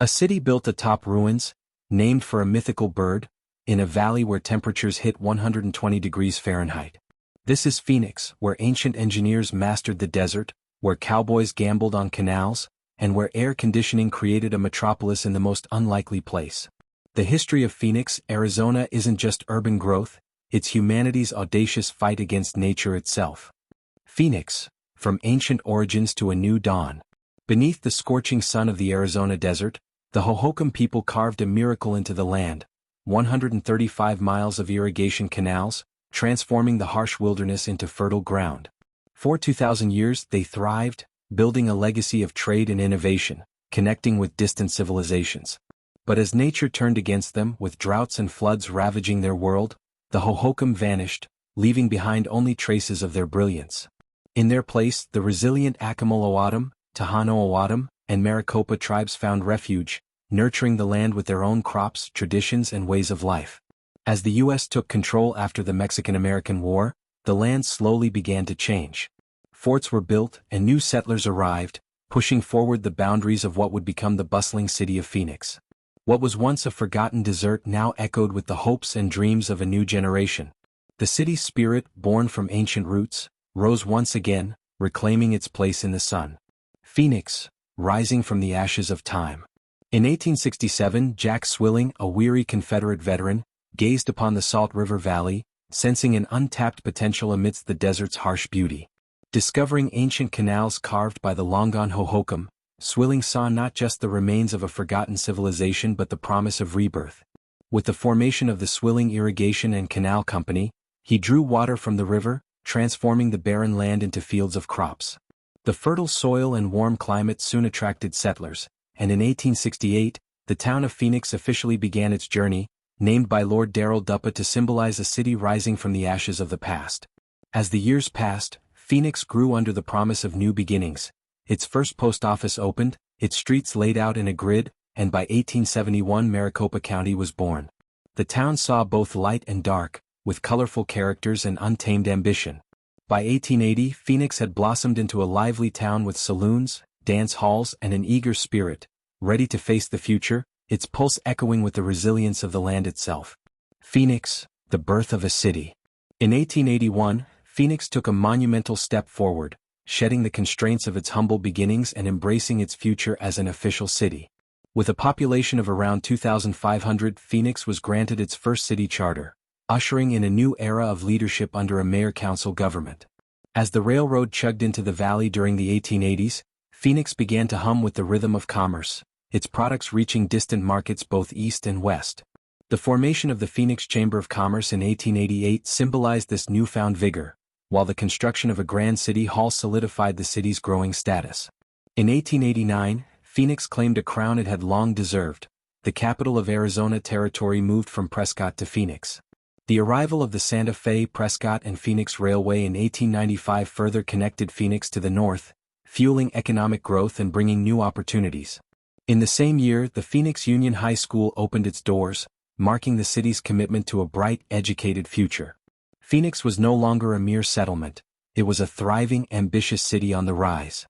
A city built atop ruins, named for a mythical bird, in a valley where temperatures hit 120 degrees Fahrenheit. This is Phoenix, where ancient engineers mastered the desert, where cowboys gambled on canals, and where air conditioning created a metropolis in the most unlikely place. The history of Phoenix, Arizona isn't just urban growth, it's humanity's audacious fight against nature itself. Phoenix, from ancient origins to a new dawn. Beneath the scorching sun of the Arizona desert, the Hohokam people carved a miracle into the land, 135 miles of irrigation canals, transforming the harsh wilderness into fertile ground. For 2,000 years they thrived, building a legacy of trade and innovation, connecting with distant civilizations. But as nature turned against them, with droughts and floods ravaging their world, the Hohokam vanished, leaving behind only traces of their brilliance. In their place, the resilient Acamul-Oatum, Tohono-O'odham, and Maricopa tribes found refuge, nurturing the land with their own crops, traditions, and ways of life. As the U.S. took control after the Mexican-American War, the land slowly began to change. Forts were built, and new settlers arrived, pushing forward the boundaries of what would become the bustling city of Phoenix. What was once a forgotten desert now echoed with the hopes and dreams of a new generation. The city's spirit, born from ancient roots, rose once again, reclaiming its place in the sun. Phoenix, rising from the ashes of time. In 1867, Jack Swilling, a weary Confederate veteran, gazed upon the Salt River Valley, sensing an untapped potential amidst the desert's harsh beauty. Discovering ancient canals carved by the long-gone Hohokam, Swilling saw not just the remains of a forgotten civilization but the promise of rebirth. With the formation of the Swilling Irrigation and Canal Company, he drew water from the river, transforming the barren land into fields of crops. The fertile soil and warm climate soon attracted settlers, and in 1868, the town of Phoenix officially began its journey, named by Lord Darrell Duppa to symbolize a city rising from the ashes of the past. As the years passed, Phoenix grew under the promise of new beginnings. Its first post office opened, its streets laid out in a grid, and by 1871 Maricopa County was born. The town saw both light and dark, with colorful characters and untamed ambition. By 1880, Phoenix had blossomed into a lively town with saloons, dance halls, and an eager spirit, ready to face the future, its pulse echoing with the resilience of the land itself. Phoenix, the birth of a city. In 1881, Phoenix took a monumental step forward, shedding the constraints of its humble beginnings and embracing its future as an official city. With a population of around 2,500, Phoenix was granted its first city charter, ushering in a new era of leadership under a mayor-council government. As the railroad chugged into the valley during the 1880s, Phoenix began to hum with the rhythm of commerce, its products reaching distant markets both east and west. The formation of the Phoenix Chamber of Commerce in 1888 symbolized this newfound vigor, while the construction of a grand city hall solidified the city's growing status. In 1889, Phoenix claimed a crown it had long deserved. The capital of Arizona Territory moved from Prescott to Phoenix. The arrival of the Santa Fe, Prescott, and Phoenix Railway in 1895 further connected Phoenix to the north, fueling economic growth and bringing new opportunities. In the same year, the Phoenix Union High School opened its doors, marking the city's commitment to a bright, educated future. Phoenix was no longer a mere settlement, it was a thriving, ambitious city on the rise.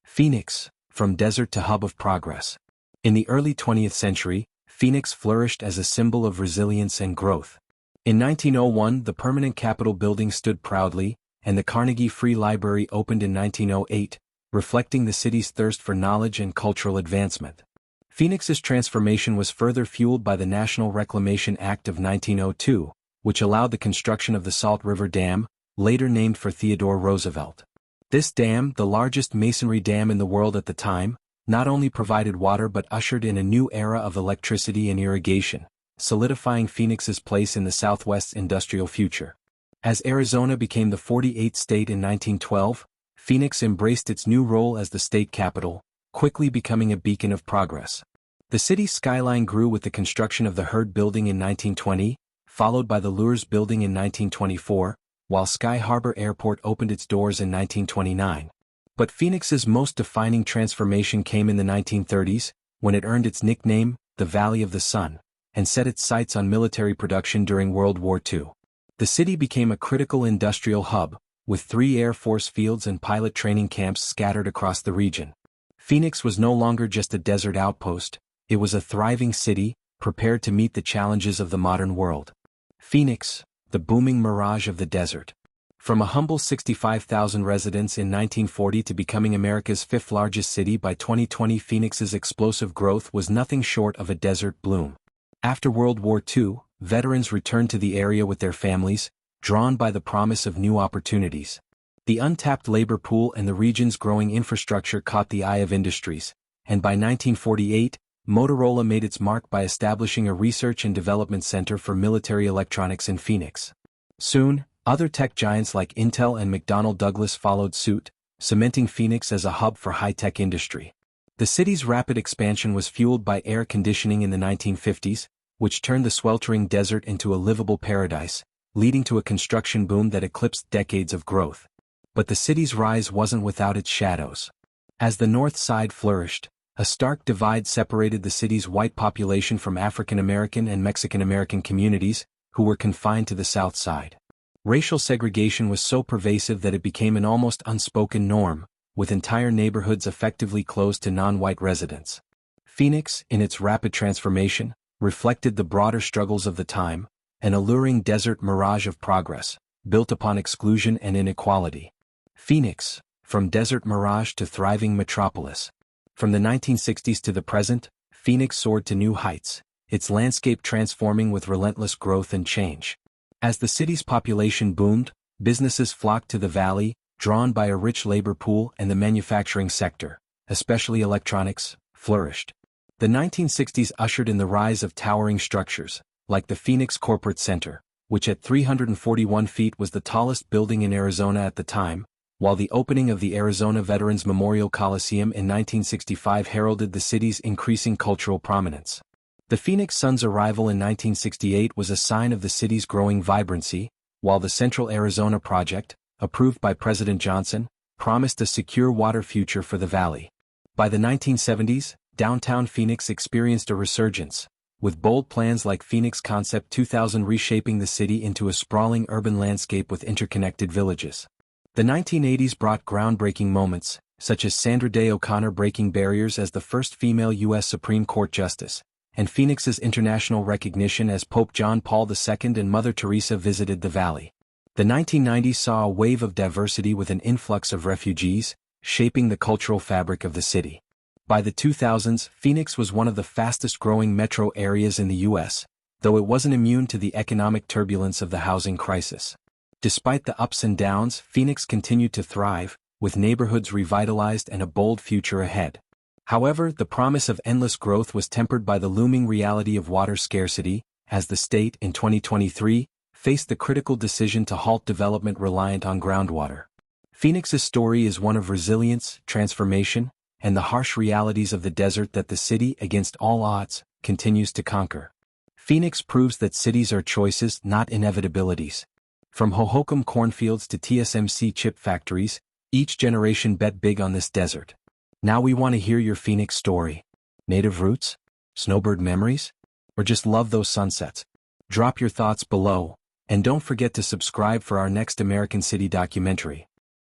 Phoenix, from desert to hub of progress. In the early 20th century, Phoenix flourished as a symbol of resilience and growth. In 1901, the permanent Capitol building stood proudly, and the Carnegie Free Library opened in 1908, reflecting the city's thirst for knowledge and cultural advancement. Phoenix's transformation was further fueled by the National Reclamation Act of 1902, which allowed the construction of the Salt River Dam, later named for Theodore Roosevelt. This dam, the largest masonry dam in the world at the time, not only provided water but ushered in a new era of electricity and irrigation, solidifying Phoenix's place in the Southwest's industrial future. As Arizona became the 48th state in 1912, Phoenix embraced its new role as the state capital, quickly becoming a beacon of progress. The city's skyline grew with the construction of the Hurd Building in 1920, followed by the Lures Building in 1924, while Sky Harbor Airport opened its doors in 1929. But Phoenix's most defining transformation came in the 1930s, when it earned its nickname, the Valley of the Sun, and set its sights on military production during World War II. The city became a critical industrial hub, with 3 Air Force fields and pilot training camps scattered across the region. Phoenix was no longer just a desert outpost, It was a thriving city, prepared to meet the challenges of the modern world. Phoenix, the booming mirage of the desert. From a humble 65,000 residents in 1940 to becoming America's fifth-largest city by 2020, Phoenix's explosive growth was nothing short of a desert bloom. After World War II, veterans returned to the area with their families, drawn by the promise of new opportunities. The untapped labor pool and the region's growing infrastructure caught the eye of industries, and by 1948, Motorola made its mark by establishing a research and development center for military electronics in Phoenix. Soon, other tech giants like Intel and McDonnell Douglas followed suit, cementing Phoenix as a hub for high-tech industry. The city's rapid expansion was fueled by air conditioning in the 1950s, which turned the sweltering desert into a livable paradise, leading to a construction boom that eclipsed decades of growth. But the city's rise wasn't without its shadows. As the north side flourished, a stark divide separated the city's white population from African American and Mexican American communities, who were confined to the south side. Racial segregation was so pervasive that it became an almost unspoken norm, with entire neighborhoods effectively closed to non-white residents. Phoenix, in its rapid transformation, reflected the broader struggles of the time, an alluring desert mirage of progress, built upon exclusion and inequality. Phoenix, from desert mirage to thriving metropolis. From the 1960s to the present, Phoenix soared to new heights, its landscape transforming with relentless growth and change. As the city's population boomed, businesses flocked to the valley, drawn by a rich labor pool, and the manufacturing sector, especially electronics, flourished. The 1960s ushered in the rise of towering structures, like the Phoenix Corporate Center, which at 341 feet was the tallest building in Arizona at the time, while the opening of the Arizona Veterans Memorial Coliseum in 1965 heralded the city's increasing cultural prominence. The Phoenix Sun's arrival in 1968 was a sign of the city's growing vibrancy, while the Central Arizona Project, approved by President Johnson, promised a secure water future for the valley. By the 1970s, downtown Phoenix experienced a resurgence, with bold plans like Phoenix Concept 2000 reshaping the city into a sprawling urban landscape with interconnected villages. The 1980s brought groundbreaking moments, such as Sandra Day O'Connor breaking barriers as the first female U.S. Supreme Court Justice, and Phoenix's international recognition as Pope John Paul II and Mother Teresa visited the valley. The 1990s saw a wave of diversity with an influx of refugees, shaping the cultural fabric of the city. By the 2000s, Phoenix was one of the fastest-growing metro areas in the U.S., though it wasn't immune to the economic turbulence of the housing crisis. Despite the ups and downs, Phoenix continued to thrive, with neighborhoods revitalized and a bold future ahead. However, the promise of endless growth was tempered by the looming reality of water scarcity, as the state, in 2023, faced the critical decision to halt development reliant on groundwater. Phoenix's story is one of resilience, transformation, and the harsh realities of the desert that the city, against all odds, continues to conquer. Phoenix proves that cities are choices, not inevitabilities. From Hohokam cornfields to TSMC chip factories, each generation bet big on this desert. Now we want to hear your Phoenix story. Native roots? Snowbird memories? Or just love those sunsets? Drop your thoughts below, and don't forget to subscribe for our next American City documentary.